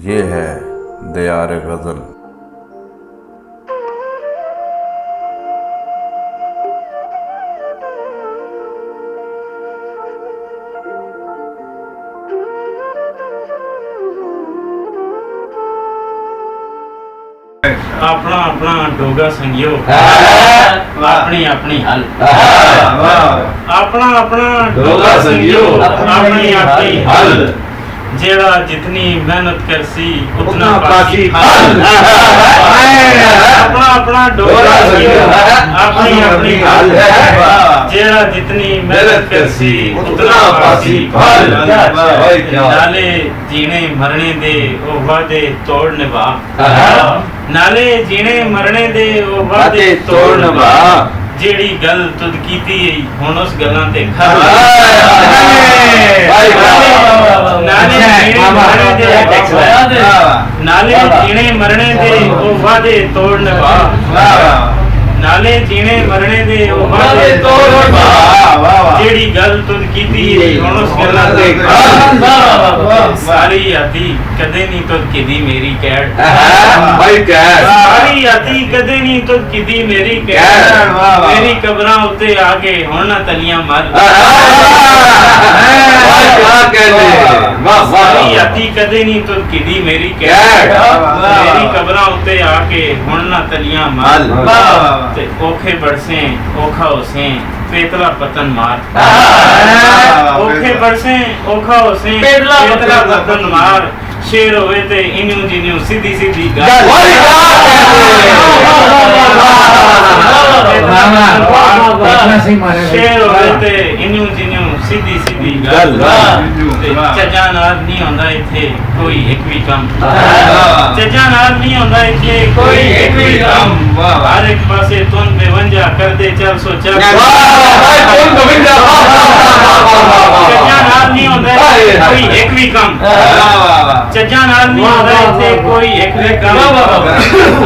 ये है दियार गज़ल। अपना अपना डोगा संगियो अपनी अपनी हल अपना अपना डोगा संगियो अपनी अपनी हल जेड़ा जितनी मेहनत करसी उतना पासी फल अपना अपना डोगा संगियो अपनी अपनी हल जेड़ा जितनी मेहनत करसी उतना पासी फल नाले जीने मरने दे ओ वादे तोड़ निभा नाले जीने मरने दे ओ वादे तोड़ निभा जेड़ी गल तुद कीती हुण उस गल्लां ते खर नाले जीने मरने दे ओ वादे तोड़ निभा नाले जीने मरने दे ओ वादे तोड़ निभा जेड़ी गल तुद कीती हुण उस गल्लां ते खर सारी आती कदे नहीं तुद कीदी मेरी कैड भाई कैड सारी आती कदे नहीं तुद कीदी मेरी कैड मेरी कब्रां उत्ते आके हुण ना तलियां मर सारी आती कदे नहीं तुद कीदी मेरी कैड मेरी कब्रां उत्ते आके हुण ना तलियां मर ते ओखे बरसे ओखा होसे पेतला पतन मार ओखे बरसे ओखा होसे पेतला पतन मार शेर होवे ते इन्यू जिन्यू सीधी सीधी गल शेर होवे ते इन्यू जिन्यू सीधी सीधी गल चजा नाल नहीं होंदा इथे कोई एक भी कम चजा नाल नहीं होंदा इथे कोई एक भी कम हर एक पासे तुन बेवंजा कर दे चल सो चल चजा नाल नहीं होंदा कोई एक भी कम चजा नाल नहीं होंदा इथे कोई एक भी कम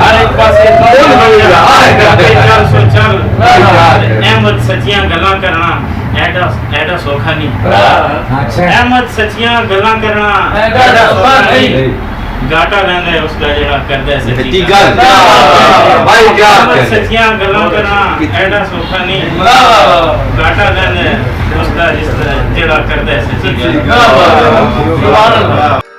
हर एक पासे तुन बेवंजा कर दे चल सो चल अहमद सच्चियां गल्लां करना ऐडा सौखा नहीं अहमद सच्चियां गल्लां करना ऐडा सौखा नहीं गाटा लैंदा उसका जेड़ा करदा सच्ची गल भाई क्या सच्चियां गल्लां करना ऐडा सौखा नहीं गाटा लैंदा उसका जेड़ा करदा सच्ची गल सुभान अल्लाह।